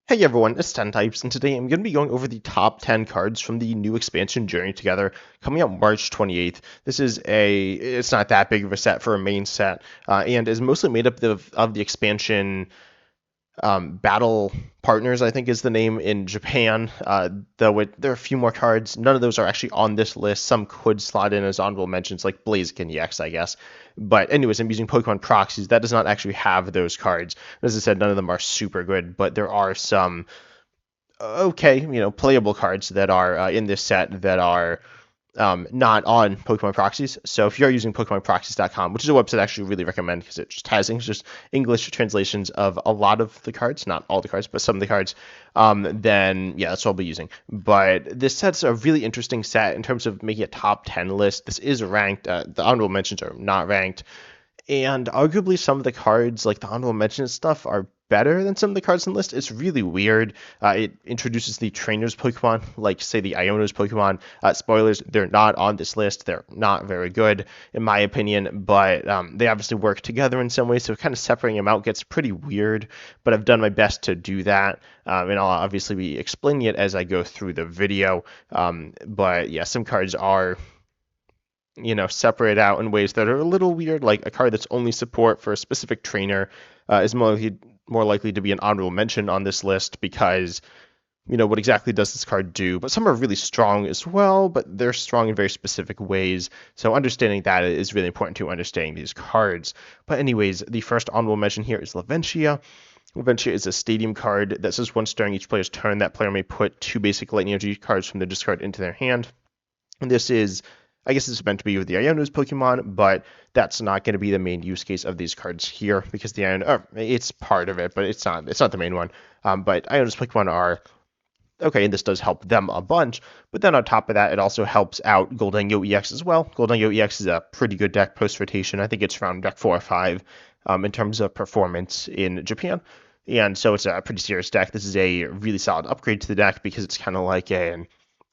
Hey everyone, it's 10 Types, and today I'm going to be going over the top 10 cards from the new expansion Journey Together coming out March 28th. It's not that big of a set for a main set, and is mostly made up of the expansion Battle Partners, I think is the name in Japan. There are a few more cards. None of those are actually on this list. Some could slot in as honorable mentions, like Blaziken EX, I guess. But anyways, I'm using Pokemon Proxies. That does not actually have those cards. As I said, none of them are super good, but there are some okay, playable cards that are in this set that are not on Pokemon Proxies. So if you're using PokemonProxies.com, which is a website I actually really recommend because it just has just English translations of a lot of the cards, not all the cards, but some of the cards, then yeah, that's what I'll be using. But this set's a really interesting set in terms of making a top 10 list. This is ranked. The honorable mentions are not ranked. And arguably some of the cards, like the honorable mention stuff, are better than some of the cards on the list. It's really weird. It introduces the trainers Pokemon, like say the Iono's Pokemon. Spoilers, they're not on this list. They're not very good, in my opinion, but they obviously work together in some ways, so kind of separating them out gets pretty weird, but I've done my best to do that, and I'll obviously be explaining it as I go through the video. But yeah, some cards are separate out in ways that are a little weird, like a card that's only support for a specific trainer is more likely to be an honorable mention on this list because, what exactly does this card do? But some are really strong as well, but they're strong in very specific ways. So understanding that is really important to understanding these cards. But anyways, the first honorable mention here is Laventia. Laventia is a stadium card that says once during each player's turn, that player may put 2 basic lightning energy cards from their discard into their hand. And this is I guess it's meant to be with the Iono's Pokemon, but that's not going to be the main use case of these cards here because the Iono, it's part of it, but it's not the main one. But Iono's Pokemon are okay, and this does help them a bunch. But then on top of that, it also helps out Volcanion EX as well. Volcanion EX is a pretty good deck post rotation. I think it's around deck 4 or 5 in terms of performance in Japan. And so it's a pretty serious deck. This is a really solid upgrade to the deck because it's kind of like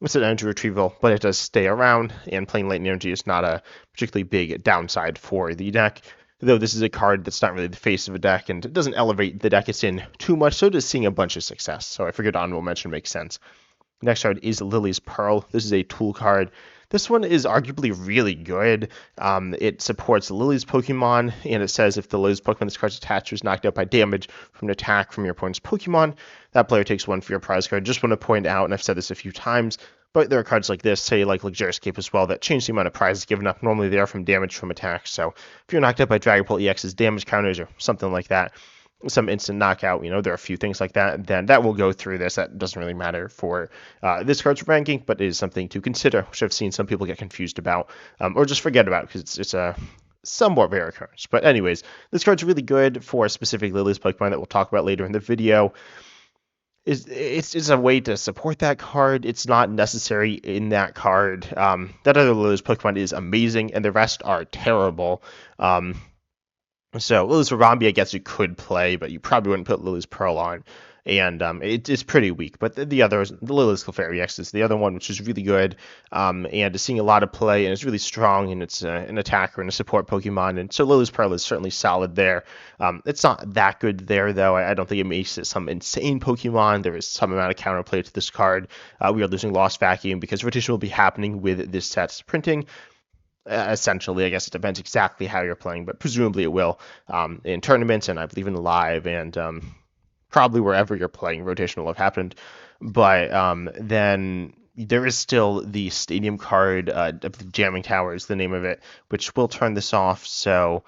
it's an energy retrieval, but it does stay around, and playing lightning energy is not a particularly big downside for the deck. Though this is a card that's not really the face of a deck, and it doesn't elevate the deck it's in too much, so it is seeing a bunch of success. So I figured honorable mention makes sense. Next card is Lily's Pearl. This is a tool card. This one is arguably really good. It supports Lily's Pokemon, and it says if the Lily's Pokemon this card's attached was knocked out by damage from an attack from your opponent's Pokemon, that player takes 1 for your prize card. Just want to point out, and I've said this a few times, but there are cards like this, say like Luxurious Cape as well, that change the amount of prizes given up. Normally they are from damage from attacks, so if you're knocked out by Dragapult EX's damage counters or something like that, some instant knockout, there are a few things like that, then that will go through this. That doesn't really matter for this card's ranking, but it is something to consider, which I've seen some people get confused about, or just forget about because it's a somewhat rare occurrence. But anyways, this card's really good for a specific Lily's Pokemon that we'll talk about later in the video. It's a way to support that card. It's not necessary in that card. That other Lily's Pokemon is amazing, and the rest are terrible. So Lily's Harambe, I guess you could play, but you probably wouldn't put Lily's Pearl on. And it's pretty weak. But the Lily's Clefairy EX is the other one, which is really good, and is seeing a lot of play, and it's really strong, and it's an attacker and a support Pokemon. And so Lily's Pearl is certainly solid there. It's not that good there, though. I don't think it makes it some insane Pokemon. There is some amount of counterplay to this card. We are losing Lost Vacuum because rotation will be happening with this set's printing. Essentially, I guess it depends exactly how you're playing, but presumably it will in tournaments, and I believe in live, and probably wherever you're playing, rotation will have happened. But then there is still the stadium card, the Jamming Tower is the name of it, which will turn this off. So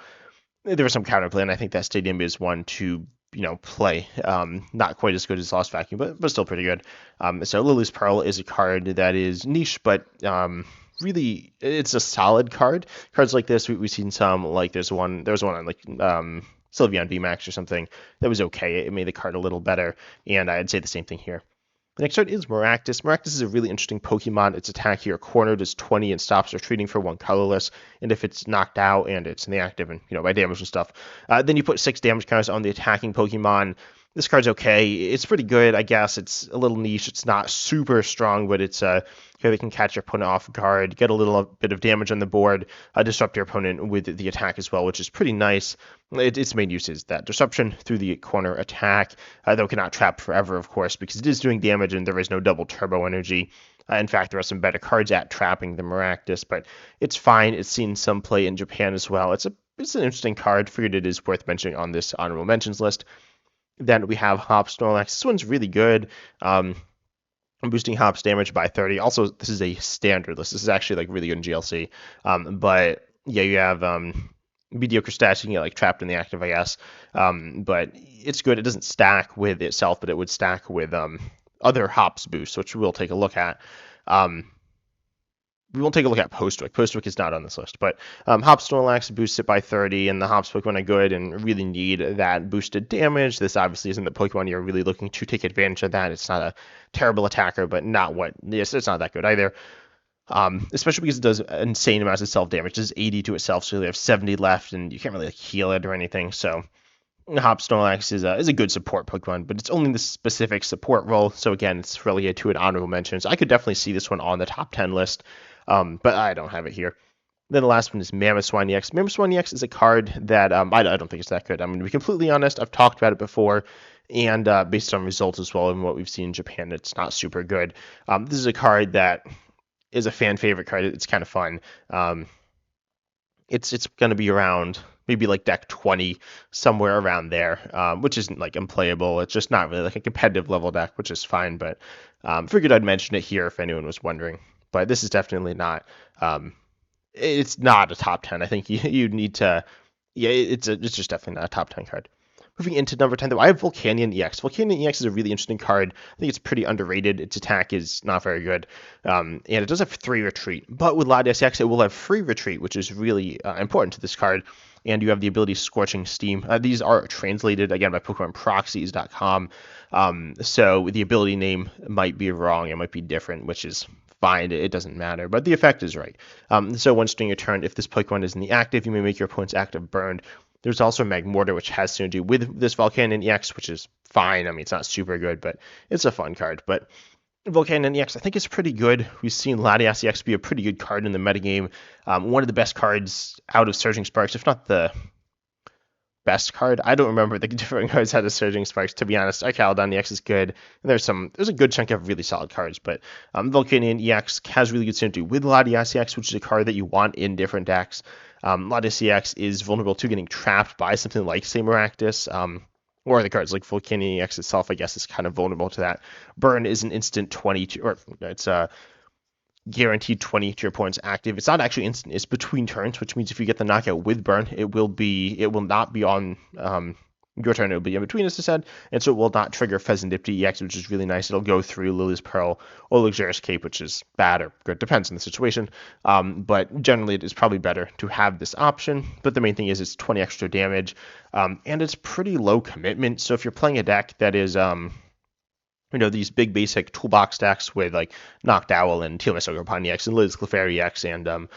there is some counterplay, and I think that stadium is one to play. Not quite as good as Lost Vacuum, but still pretty good. So Lily's Pearl is a card that is niche, but really it's a solid card. Cards like this, we've seen some, like there was one on like Sylveon VMAX or something that was okay. It made the card a little better, and I'd say the same thing here. The next card is Maractus. Maractus is a really interesting Pokemon. Its attack here, corner, does 20 and stops retreating for 1 colorless. And if it's knocked out and it's in the active and by damage and stuff, then you put 6 damage counters on the attacking Pokemon. This card's okay. It's pretty good, I guess. It's a little niche. It's not super strong, but it's here they can catch your opponent off guard, get a little bit of damage on the board, disrupt your opponent with the attack as well, which is pretty nice. Its main use is that disruption through the corner attack, though it cannot trap forever, of course, because it is doing damage and there is no double turbo energy. In fact, there are some better cards at trapping than Maractus, but it's fine. It's seen some play in Japan as well. It's an interesting card. Figured it is worth mentioning on this honorable mentions list. Then we have Hop Snorlax. This one's really good. I'm boosting Hop's damage by 30. Also, this is a standard list. This is actually like really good in GLC. But yeah, you have mediocre stats. You can get like trapped in the active, I guess. But it's good. It doesn't stack with itself, but it would stack with other Hops boosts, which we'll take a look at. We won't take a look at Postwick. Postwick is not on this list, but Hop Snorlax boosts it by 30, and the Hops Pokemon are good and really need that boosted damage. This obviously isn't the Pokemon you're really looking to take advantage of that. It's not a terrible attacker, but it's not that good either. Especially because it does insane amounts of self-damage. It does 80 to itself, so you have 70 left, and you can't really heal it or anything, so Hop Snorlax is a good support Pokemon, but it's only the specific support role, so again, it's relegated to an honorable mention. So I could definitely see this one on the top 10 list, but I don't have it here. Then the last one is Mamoswine EX. Mamoswine EX is a card that I don't think it's that good. I'm going to be completely honest. I've talked about it before, and based on results as well and what we've seen in Japan, it's not super good. This is a card that is a fan favorite card. It's kind of fun. It's going to be around maybe like deck 20, somewhere around there, which isn't like unplayable. It's just not really like a competitive level deck, which is fine, but figured I'd mention it here if anyone was wondering. But this is definitely not, it's not a top 10. I think you need to, yeah, it's just definitely not a top 10 card. Moving into number 10, though, I have Volcanion EX. Volcanion EX is a really interesting card. I think it's pretty underrated. Its attack is not very good, and it does have 3 retreat. But with Latias EX, it will have free retreat, which is really important to this card. And you have the ability Scorching Steam. These are translated, again, by PokemonProxies.com. So the ability name might be wrong. It might be different, which is fine. It doesn't matter. But the effect is right. So once during your turn, if this Pokemon is in the active, you may make your opponent's active burned. There's also Magmortar, which has synergy with this Volcanion EX, which is fine. I mean, it's not super good, but it's a fun card. But Volcanion EX, I think it's pretty good. We've seen Latias EX be a pretty good card in the metagame. One of the best cards out of Surging Sparks, if not the best card. I don't remember the different cards out of Surging Sparks, to be honest. Ichalodon EX is good. There's a good chunk of really solid cards, but Volcanion EX has really good synergy with Latias EX, which is a card that you want in different decks. Latias EX is vulnerable to getting trapped by something like, say, Maractus, or the cards like Volcanion EX itself, I guess, is kind of vulnerable to that. Burn is an instant 20, or it's a guaranteed 20 to your opponent's active. It's not actually instant, it's between turns, which means if you get the knockout with Burn, it will not be on your turn, it'll be in between, as I said, and so it will not trigger Pheasantipede EX, which is really nice. It'll go through Lily's Pearl or Luxurious Cape, which is bad or good, depends on the situation, but generally it is probably better to have this option. But the main thing is it's 20 extra damage, and it's pretty low commitment, so if you're playing a deck that is these big basic toolbox decks with like Noctowl and Teal'c EX and Liz Clefairy EX and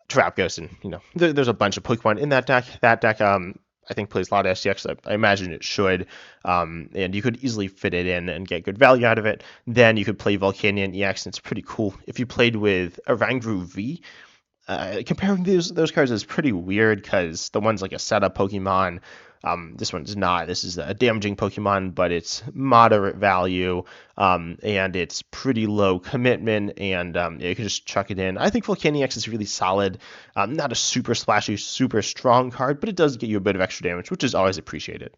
Trapghost, and there's a bunch of Pokemon in that deck. That deck I think plays Latias EX. I imagine it should, and you could easily fit it in and get good value out of it. Then you could play Volcanion EX, and it's pretty cool. If you played with Oranguru V, comparing those cards is pretty weird because the one's like a setup Pokemon. This one's not. This is a damaging Pokemon, but it's moderate value, and it's pretty low commitment, and you can just chuck it in. I think Volcanion EX is really solid. Not a super splashy, super strong card, but it does get you a bit of extra damage, which is always appreciated.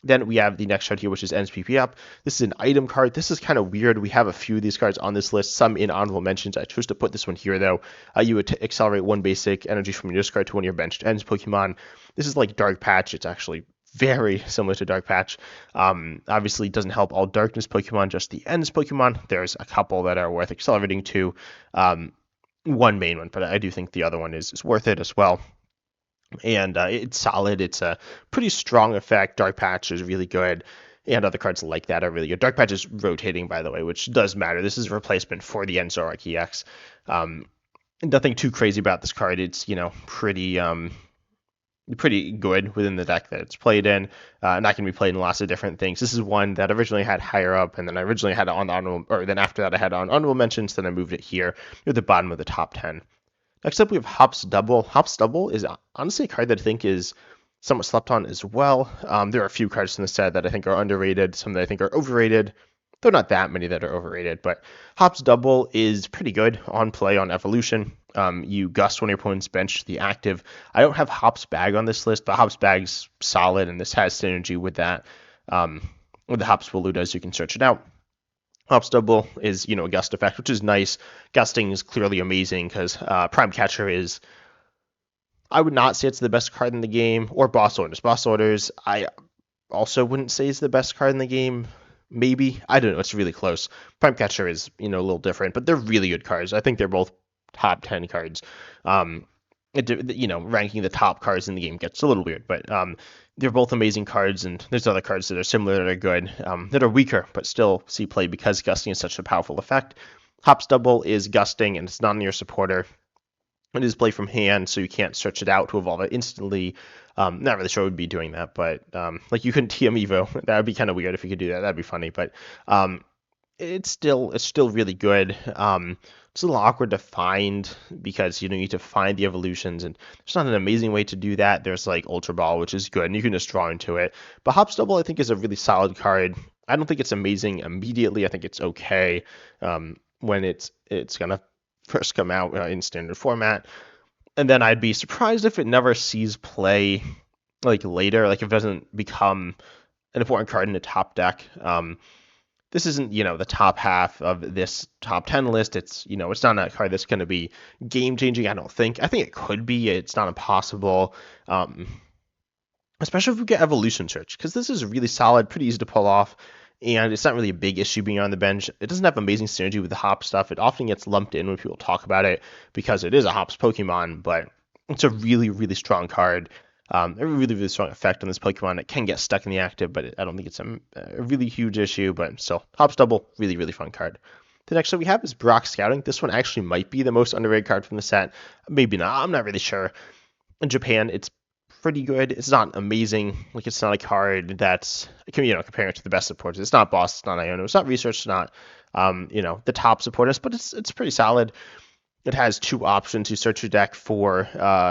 Then we have the next card here, which is NSPP Up. This is an item card. This is kind of weird. We have a few of these cards on this list, some in honorable mentions. I chose to put this one here, though. You would accelerate 1 basic energy from your discard to one of your benched ends Pokemon. This is like Dark Patch. It's actually very similar to Dark Patch. Obviously, it doesn't help all Darkness Pokemon, just the ends Pokemon. There's a couple that are worth accelerating to. One main one, but I do think the other one is worth it as well. And it's solid. It's a pretty strong effect. Dark Patch is really good, and other cards like that are really good. Dark Patch is rotating, by the way, which does matter. This is a replacement for the end Zoroark EX. Nothing too crazy about this card. It's pretty pretty good within the deck that it's played in. Not going to be played in lots of different things. This is one that originally had higher up, and then I originally had it on honorable, or then after that I had it on honorable mentions. Then I moved it here near the bottom of the top 10. Next up, we have Hop's Dubwool. Hop's Dubwool is honestly a card that I think is somewhat slept on as well. There are a few cards in the set that I think are underrated, some that I think are overrated. Though not that many that are overrated, but Hop's Dubwool is pretty good on play on Evolution. You gust when your opponent's bench the active. I don't have Hop's Bag on this list, but Hop's Bag's solid, and this has synergy with that. With the Hop's Waluda, as you can search it out. Hop's Dubwool is, a gust effect, which is nice. Gusting is clearly amazing because Prime Catcher is, I would not say it's the best card in the game, or Boss Orders. Boss Orders, I also wouldn't say is the best card in the game. Maybe. I don't know. It's really close. Prime Catcher is, a little different, but they're really good cards. I think they're both top 10 cards. Ranking the top cards in the game gets a little weird, but they're both amazing cards, and there's other cards that are similar that are good, that are weaker, but still see play because gusting is such a powerful effect. Hop's Dubwool is gusting, and it's not on your supporter. It is play from hand, so you can't search it out to evolve it instantly. Not really sure I would be doing that, but like you couldn't TM Evo. That would be kind of weird if you could do that. That'd be funny, but it's still really good. It's a little awkward to find because you need to find the evolutions, and there's not an amazing way to do that. There's like Ultra Ball, which is good, and you can just draw into it. But Hop's Dubwool, I think, is a really solid card. I don't think it's amazing immediately. I think it's okay when it's gonna first come out in standard format, and then I'd be surprised if it never sees play like later, like if it doesn't become an important card in the top deck. This isn't, the top half of this top 10 list. It's, it's not a card that's going to be game changing, I don't think. I think it could be. It's not impossible. Especially if we get Evolution Search, because this is really solid, pretty easy to pull off, and it's not really a big issue being on the bench. It doesn't have amazing synergy with the Hop stuff. It often gets lumped in when people talk about it because it is a Hops Pokemon, but it's a really, really strong card. A really, really strong effect on this Pokemon. It can get stuck in the active, but I don't think it's a really huge issue. But still, Hop's Dubwool, really, really fun card. The next one we have is Brock Scouting. This one actually might be the most underrated card from the set. Maybe not. I'm not really sure. In Japan, it's pretty good. It's not amazing. Like, it's not a card that's, comparing it to the best supporters. It's not Boss, it's not Iono, it's not Research, it's not, the top supporters, but it's pretty solid. It has two options. You search your deck for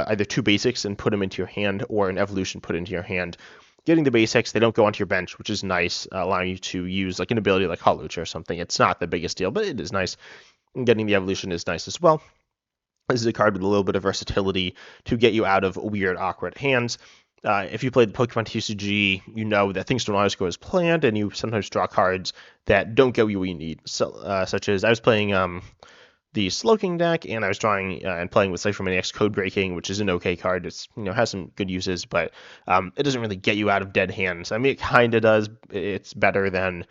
either two basics and put them into your hand, or an evolution put into your hand. Getting the basics, they don't go onto your bench, which is nice, allowing you to use like an ability like Hawlucha or something. It's not the biggest deal, but it is nice. And getting the evolution is nice as well. This is a card with a little bit of versatility to get you out of weird, awkward hands. If you played Pokemon TCG, you know that things don't always go as planned, and you sometimes draw cards that don't get you what you need. So, such as I was playing the Slowking deck, and I was drawing and playing with Zacian EX Code Breaking, which is an okay card. It's has some good uses, but it doesn't really get you out of dead hands. I mean, it kind of does. It's better than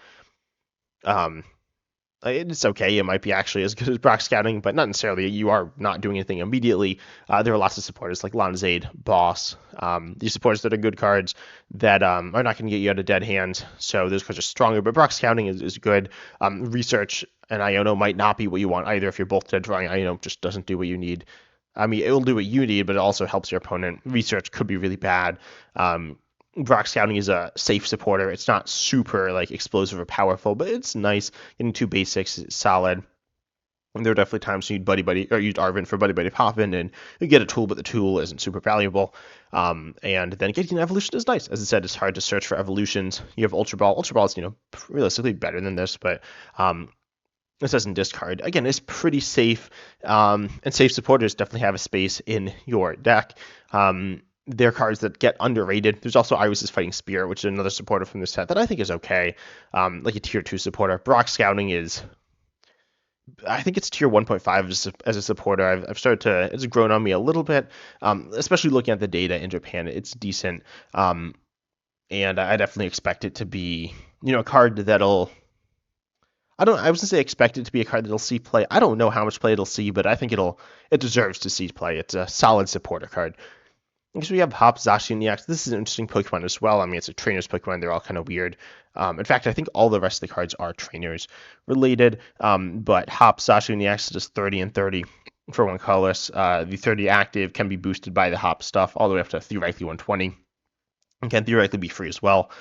it's okay. It might be actually as good as Brock Scouting, but not necessarily. You are not doing anything immediately. There are lots of supporters like Lonzade, Boss. These supporters that are good cards that are not going to get you out of dead hands. So those cards are stronger, but Brock Scouting is good. Research and Iono might not be what you want either. If you're both dead drawing, Iono just doesn't do what you need. I mean, it will do what you need, but it also helps your opponent. Research could be really bad. Brock Scouting is a safe supporter. It's not super like explosive or powerful, but it's nice. Getting two basics is solid. And there are definitely times you need Buddy or use Arvin for Buddy Poppin, and you get a tool, but the tool isn't super valuable. And then getting an evolution is nice. As I said, it's hard to search for evolutions. You have Ultra Ball. Ultra Ball is realistically better than this, but this doesn't discard. Again, it's pretty safe, and safe supporters definitely have a space in your deck. They're cards that get underrated. There's also Iris's Fighting Spirit, which is another supporter from this set that I think is okay, like a tier 2 supporter. Brock Scouting is, I think it's tier 1.5 as a supporter. I've started to, it's grown on me a little bit, especially looking at the data in Japan. It's decent, and I definitely expect it to be, a card that'll, I was going to say expect it to be a card that'll see play. I don't know how much play it'll see, but I think it deserves to see play. It's a solid supporter card. Next we have Hop Zacian EX. This is an interesting Pokemon as well. I mean, it's a trainer's Pokemon. They're all kind of weird. In fact, I think all the rest of the cards are trainers related. But Hop Zacian EX is just 30 and 30. for one colorless. The 30 active can be boosted by the hop stuff all the way up to theoretically 120. And can theoretically be free as well.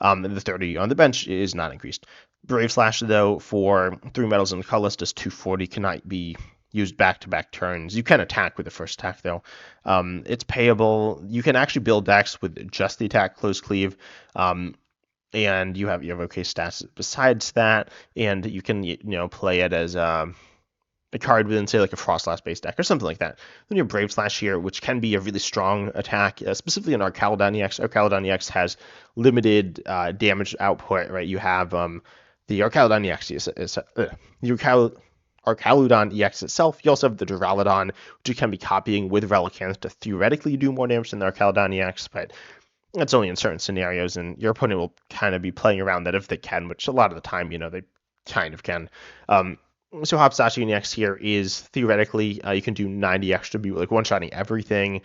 And the 30 on the bench is not increased. Brave Slash, though, for 3 metals and colorless, does 240, cannot be used back-to-back turns. You can attack with the first attack, though. It's payable. You can actually build decks with just the attack close cleave. And you have okay stats besides that, and you can play it as a card within, say, like a Frost based deck or something like that. Then you have Brave Slash here, which can be a really strong attack, specifically in Archaludon EX. Archaludon EX has limited damage output, right? You have the Archaludon EX Archaludon EX itself. You also have the Duraludon, which you can be copying with Relicanth to theoretically do more damage than the Archaludon EX, but that's only in certain scenarios, and your opponent will kind of be playing around that if they can, which a lot of the time, they kind of can. So Hop Zacian EX here is theoretically, you can do 90 extra, be like one-shotting everything,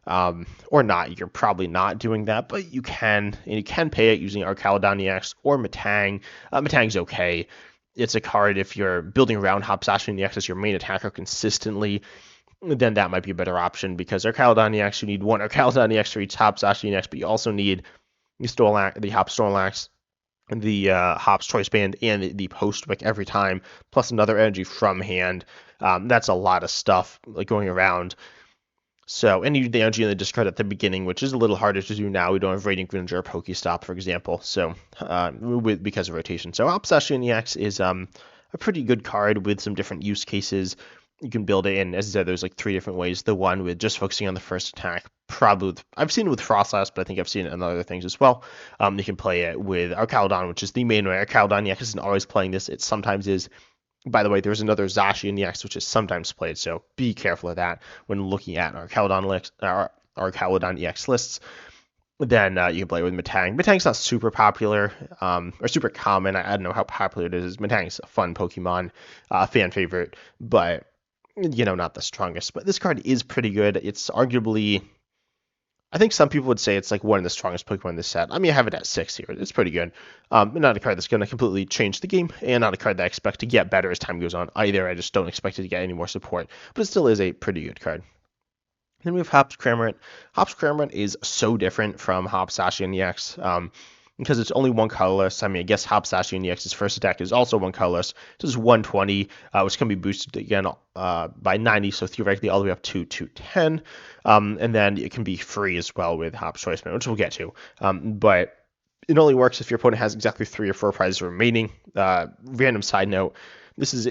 or not. You're probably not doing that, but you can, and you can pay it using Archaludon EX or Matang. Matang's okay. It's a card if you're building around Hop Zacian EX as your main attacker consistently, then that might be a better option, because Archaludon EX, you need one Archaludon EX for each Hop Zacian EX, but you also need the Hop Snorlax, the Hop's Choice Band, and the Post-Wick every time, plus another energy from hand. That's a lot of stuff like going around. So, and you need the energy in the discard at the beginning, which is a little harder to do now. We don't have Radiant Greninja or Pokestop, for example, so because of rotation. So Hop Zacian EX is a pretty good card with some different use cases. You can build it in, as I said, there's like 3 different ways. The one with just focusing on the first attack, probably I've seen it with Frostlass, but I think I've seen it in other things as well. You can play it with Archaludon, which is the main way. Archaludon EX isn't always playing this. It sometimes is. By the way, there's another Zacian EX, which is sometimes played, so be careful of that when looking at Archaludon EX lists. Then you can play with Matang. Matang's not super popular, or super common. I don't know how popular it is. Matang's a fun Pokemon, fan favorite, but not the strongest. But this card is pretty good. It's arguably, I think some people would say it's like one of the strongest Pokemon in this set. I mean, I have it at 6 here. It's pretty good. Not a card that's going to completely change the game, and not a card that I expect to get better as time goes on either. I just don't expect it to get any more support, but it still is a pretty good card. Then we have Hop's Cramorant. Hop's Cramorant is so different from Hop Zacian EX. Because it's only one colorless. I mean, I guess Hop Zacian EX's first attack is also one colorless. This is 120, which can be boosted again by 90, so theoretically all the way up to 210. And then it can be free as well with Hop's Choice Band, which we'll get to. But it only works if your opponent has exactly 3 or 4 prizes remaining. Random side note, this is,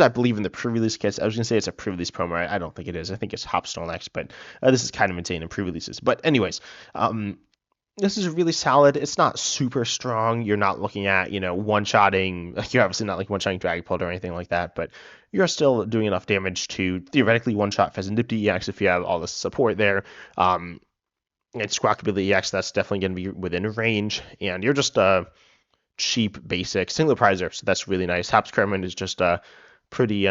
I believe, in the pre-release kits. I was going to say it's a pre-release promo. I don't think it is. I think it's Hop Snorlax, but this is kind of insane in pre-releases. But anyways, this is really solid. It's not super strong. You're not looking at, one-shotting. You're obviously not like one-shotting Dragapult or anything like that, but you're still doing enough damage to theoretically one-shot Fezandipiti EX if you have all the support there. And Squawkabilly EX, that's definitely going to be within range. And you're just a cheap, basic single prizer, so that's really nice. Hop's Cramorant is just a pretty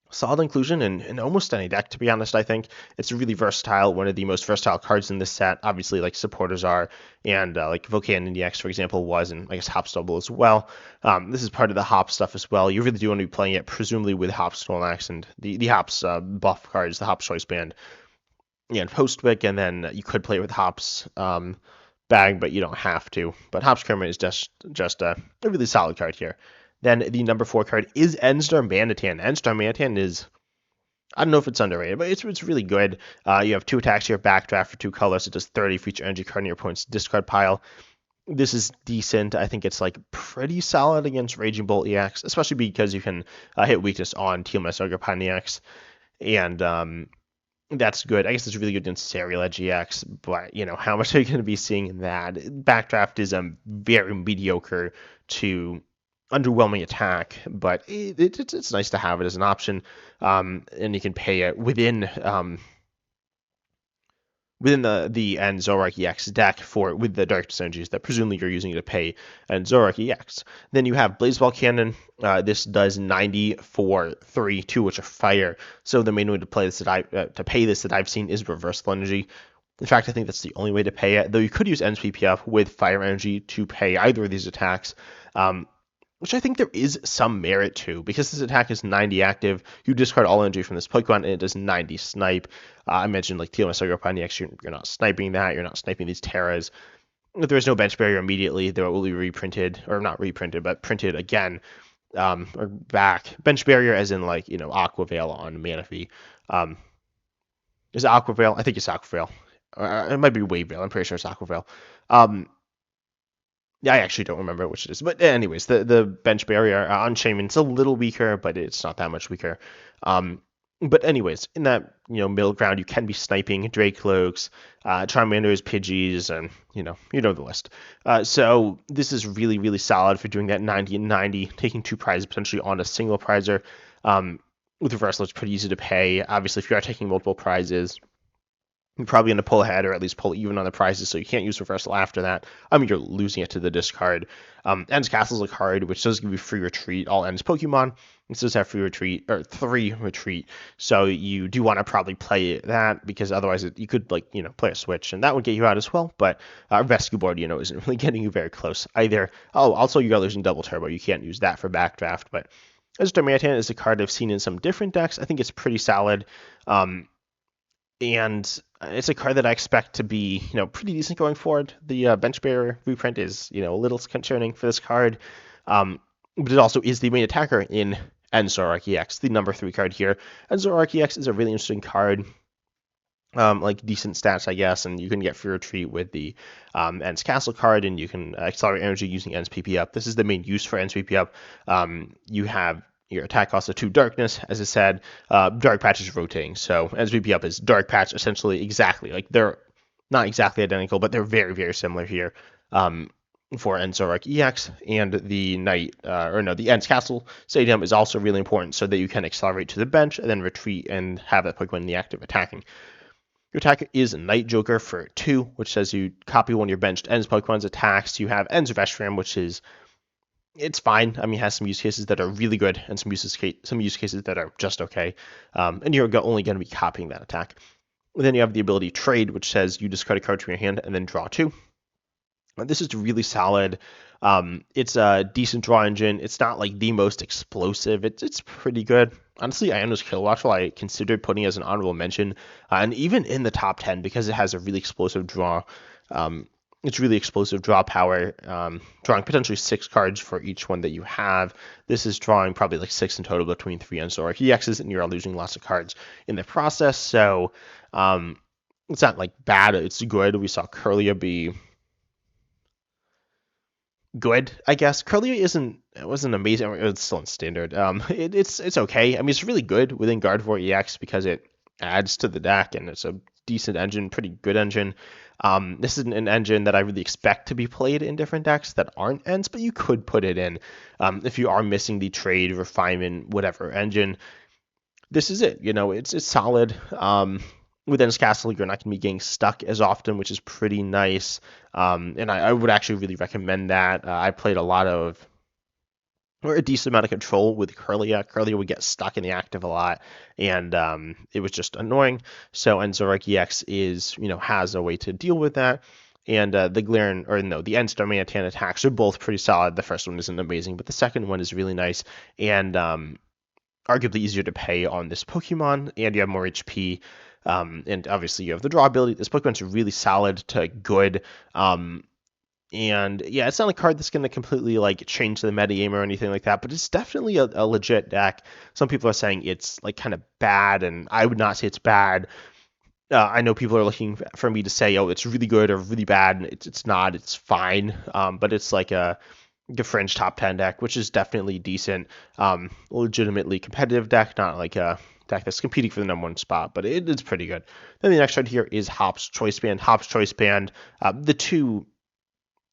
solid inclusion in almost any deck, to be honest. I think it's really versatile, one of the most versatile cards in this set. Obviously, like supporters are, and like Volcanion EX, for example, was, and I guess Hop's Double as well. This is part of the Hop stuff as well. You really do want to be playing it, presumably with Hop's Snorlax and the Hop's buff cards, the Hop's Choice Band, and Post-Wick, and then you could play it with Hop's bag, but you don't have to. But Hop's Cramorant is just a really solid card here. Then the number 4 card is Darmanitan. Darmanitan is, I don't know if it's underrated, but it's really good. You have 2 attacks here, backdraft for 2 colors. It does 30 for each energy card in your opponent's discard pile. This is decent. I think it's like pretty solid against Raging Bolt EX, especially because you can hit weakness on TMS Ogerpon EX. And that's good. I guess it's really good against Ceruledge EX, but how much are you going to be seeing in that? Backdraft is a very mediocre to underwhelming attack, but it's nice to have it as an option, and you can pay it within the end Zoroark EX deck with the Darkness energies that presumably you're using to pay and Zoroark EX. Then you have Blaze Volcanion. This does 90 for 3, 2 which are fire. So the main way to play this to pay this that I've seen is Reversal Energy. In fact, I think that's the only way to pay it, though you could use Ends PPF with Fire Energy to pay either of these attacks. which I think there is some merit to, because this attack is 90 active. You discard all energy from this Pokemon, and it does 90 snipe. I mentioned like Zoroark EX, you're not sniping that, you're not sniping these Terras. If there is no bench barrier immediately, there will be reprinted, or not reprinted, but printed again, or back. Bench barrier as in like, Aqua Veil on Manaphy. Is it Aqua Veil? I think it's Aqua Veil. It might be Wave Veil. I'm pretty sure it's Aqua Veil. Yeah, I actually don't remember which it is. But anyways, the bench barrier on Shaman's a little weaker, but it's not that much weaker. But anyways, in that middle ground, you can be sniping Dracloaks, Charmanders, Pidgeys, and you know the list. So this is really, really solid for doing that 90 and 90, taking 2 prizes potentially on a single prizer. With reversal, it's pretty easy to pay. Obviously, if you are taking multiple prizes, you're probably going to pull ahead or at least pull even on the prizes, so you can't use reversal after that. I mean, you're losing it to the discard. Ends Castle is a card which does give you free retreat. All Ends Pokemon. It does have free retreat, or 3 retreat. So you do want to probably play that, because otherwise you could play a switch, and that would get you out as well. But rescue board, isn't really getting you very close either. Oh, also you are losing double turbo. You can't use that for backdraft. But as Darmanitan is a card I've seen in some different decks. I think it's pretty solid. And it's a card that I expect to be, pretty decent going forward. The bench barrier reprint is, a little concerning for this card, but it also is the main attacker in Zoroark EX, the number 3 card here. And Zoroark EX is a really interesting card, like decent stats, I guess, and you can get free retreat with the Ends Castle card, and you can accelerate energy using Ends PP up. This is the main use for Ends PP up. You have your attack cost of 2 darkness, as I said. Dark Patch is rotating, so SVP up is Dark Patch essentially exactly. Like, they're not exactly identical, but they're very, very similar here for Zoroark EX. And the the Ends Castle Stadium is also really important, so that you can accelerate to the bench and then retreat and have that Pokemon in the active attacking. Your attacker is Night Joker for 2, which says you copy one of your benched Ends Pokemon's attacks. You have Ends Vestram, which is it's fine. I mean, it has some use cases that are really good and some use cases that are just okay. And you're only going to be copying that attack. And then you have the ability Trade, which says you discard a card from your hand and then draw 2. This is really solid. It's a decent draw engine. It's not like the most explosive. It's pretty good. Honestly, Iono's Kilowattrel I considered putting as an honorable mention, and even in the top 10, because it has a really explosive draw. It's really explosive draw power, drawing potentially 6 cards for each one that you have. This is drawing probably like 6 in total between 3 and Zoroark EXs, and you're losing lots of cards in the process. So it's not like bad. It's good. We saw Curlia be good, I guess. Curlia wasn't amazing. It's still in standard. It's okay. I mean, it's really good within Gardevoir EX because it adds to the deck, and it's a decent engine, pretty good engine. This is an engine that I really expect to be played in different decks that aren't Ents, but you could put it in if you are missing the trade, refinement, whatever engine. This is it. It's solid. With Ends Castle, you're not going to be getting stuck as often, which is pretty nice. And I would actually really recommend that. I played a decent amount of control with Curlia. Curlia would get stuck in the active a lot, and it was just annoying. So Zoroark EX has a way to deal with that. And the Ents Darmanitan attacks are both pretty solid. The first one isn't amazing, but the second one is really nice, and arguably easier to pay on this Pokemon, and you have more HP. And obviously you have the draw ability. This Pokemon's really solid to good. And yeah, it's not a card that's going to completely change the metagame or anything like that, but it's definitely a legit deck. Some people are saying it's kind of bad, and I would not say it's bad. I know people are looking for me to say, oh, it's really good or really bad, and it's not. It's fine, but it's like a fringe top 10 deck, which is definitely decent, legitimately competitive deck, not like a deck that's competing for the number 1 spot, but it's pretty good. Then the next card here is Hop's Choice Band. Hop's Choice Band,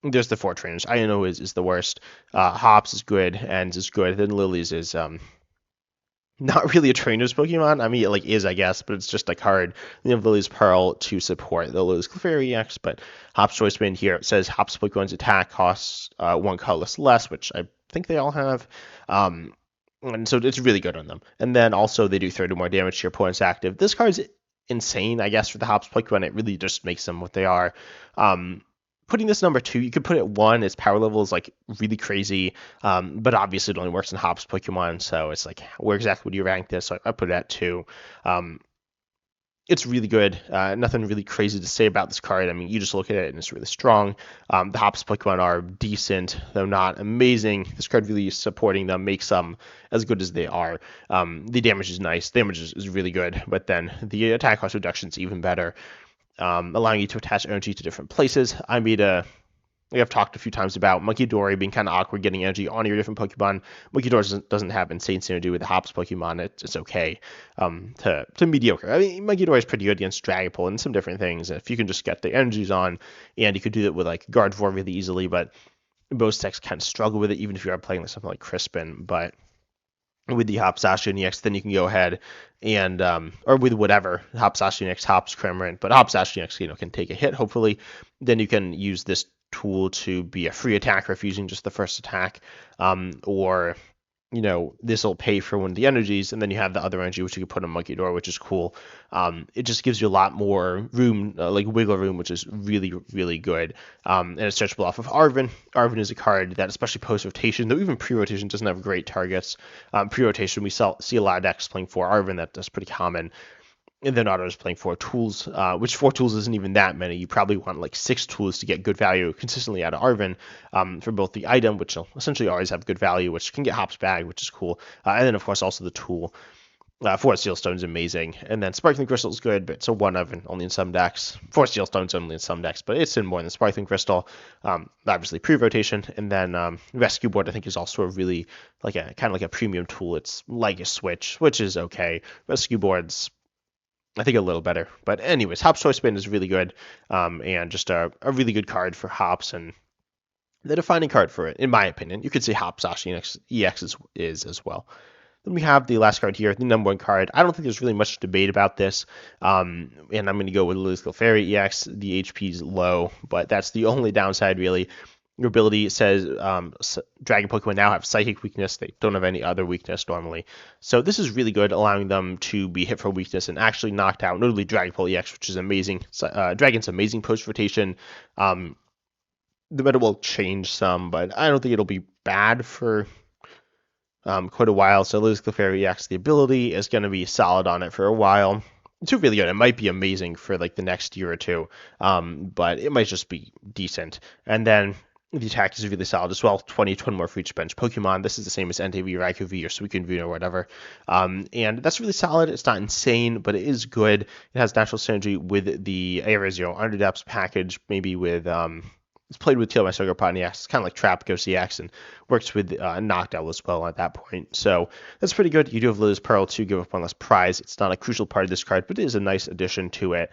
there's the 4 trainers. Iono is the worst. Hops is good, Ends is good. Then Lily's is not really a trainer's Pokemon. I mean, it is, I guess, but it's just a card. You have Lily's Pearl to support the Lily's Clefairy EX, but Hop's Choice Band here, it says Hop's Pokemon's attack costs 1 colorless less, which I think they all have. And so it's really good on them. And then also they do 30 more damage to your opponent's active. This card's insane, I guess, for the Hops Pokemon. It really just makes them what they are. putting this number 2, you could put it 1. Its power level is like really crazy, but obviously it only works in Hops Pokemon, so it's like, where exactly would you rank this? So I put it at 2. It's really good. Nothing really crazy to say about this card. I mean, you just look at it and it's really strong. The Hops Pokemon are decent, though not amazing. This card really supporting them makes them as good as they are. The damage is nice. Damage is really good, but then the attack cost reduction is even better, allowing you to attach energy to different places. I've talked a few times about Monkey Dory being kind of awkward getting energy on your different Pokemon. Monkey Dory doesn't have insane synergy with the Hops Pokemon. It's okay to mediocre. I mean, Monkey Dory is pretty good against Dragapult and some different things. If you can just get the energies on, and you could do that with like Gardevoir really easily, but most decks kind of struggle with it, even if you are playing like something like Crispin. But with the Hops Zacian EX, then you can go ahead and or with whatever Hops Zacian EX, Hops Cramorant, but Hops Zacian EX, can take a hit hopefully. Then you can use this tool to be a free attacker if using just the first attack, or this will pay for one of the energies, and then you have the other energy which you can put on Monkey Door, which is cool. It just gives you a lot more room, like wiggle room, which is really, really good. And it's searchable off of Arven. Arven is a card that, especially post-rotation, though even pre-rotation doesn't have great targets. Pre-rotation, we see a lot of decks playing for Arven. That's pretty common. And then auto is playing 4 tools, which 4 tools isn't even that many. You probably want like 6 tools to get good value consistently out of Arven, for both the item, which will essentially always have good value, which can get Hops Bag, which is cool, and then of course also the tool. 4 Steel Stones amazing, and then Sparkling Crystal is good, but it's a 1 of and only in some decks. 4 Steel Stones only in some decks, but it's in more than Sparkling Crystal. Obviously pre-rotation, and then Rescue Board I think is also a really like a kind of like a premium tool. It's like a Switch, which is okay. Rescue Board's I think a little better. But anyways, Hops Choice Band is really good, and just a really good card for Hops, and the defining card for it, in my opinion. You could say Hops Zacian EX is as well. Then we have the last card here, the number 1 card. I don't think there's really much debate about this, and I'm going to go with Lilies Clefairy EX. The HP is low, but that's the only downside, really. Your ability says Dragon Pokemon now have Psychic weakness. They don't have any other weakness normally. So this is really good, allowing them to be hit for weakness and actually knocked out, notably Dragapult EX, which is amazing. Dragon's amazing post-rotation. The meta will change some, but I don't think it'll be bad for quite a while. So Lilies Clefairy EX, the ability is going to be solid on it for a while. It's really good. It might be amazing for like the next year or two, but it might just be decent. And then the attack is really solid as well. 20 more for each bench Pokemon. This is the same as NTV, Raikou V, or Suicune V, or whatever. And that's really solid. It's not insane, but it is good. It has natural synergy with the Area Zero Underdepths package, maybe with it's played with Teal by Sogopod EX. It's kind of like Trap Ghost EX, and works with Knockdown as well at that point. So that's pretty good. You do have Lili's Pearl to give up one less prize. It's not a crucial part of this card, but it is a nice addition to it.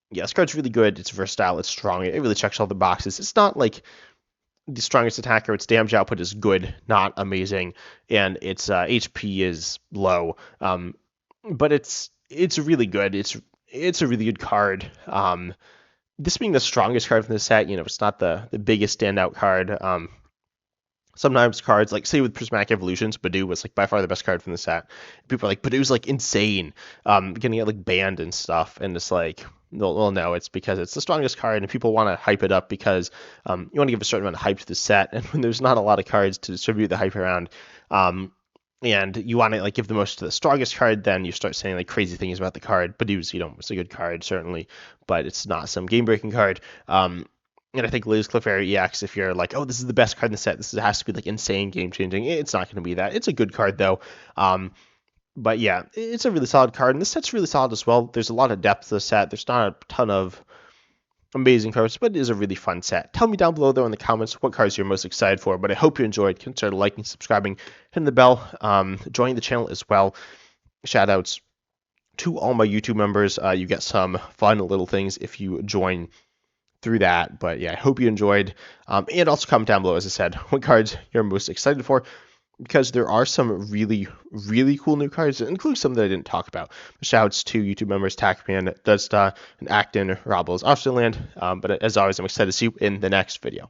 Yeah, this card's really good. It's versatile. It's strong. It really checks all the boxes. It's not like the strongest attacker. Its damage output is good, not amazing, and its HP is low. But it's really good. It's a really good card. This being the strongest card from the set, it's not the biggest standout card. Sometimes cards, like say with Prismatic Evolutions, Badoo was like by far the best card from the set. People are like, Badoo's like insane, getting it like banned and stuff, and it's like, well, no, it's because it's the strongest card, and people want to hype it up because you want to give a certain amount of hype to the set, and when there's not a lot of cards to distribute the hype around, and you want to like give the most to the strongest card, then you start saying like crazy things about the card. Badoo's, it's a good card certainly, but it's not some game-breaking card. And I think Lilies Clefairy EX, if you're like, oh, this is the best card in the set, this has to be like insane game-changing, it's not going to be that. It's a good card though. But yeah, it's a really solid card, and this set's really solid as well. There's a lot of depth to the set. There's not a ton of amazing cards, but it is a really fun set. Tell me down below, though, in the comments what cards you're most excited for, but I hope you enjoyed. Consider liking, subscribing, hitting the bell, joining the channel as well. Shoutouts to all my YouTube members. You get some fun little things if you join through that. But yeah, I hope you enjoyed. And also comment down below, as I said, what cards you're most excited for, because there are some really, really cool new cards, including some that I didn't talk about. Shoutouts to YouTube members Tackman, Dudsta, and Acton, Robles, Austerland. But as always, I'm excited to see you in the next video.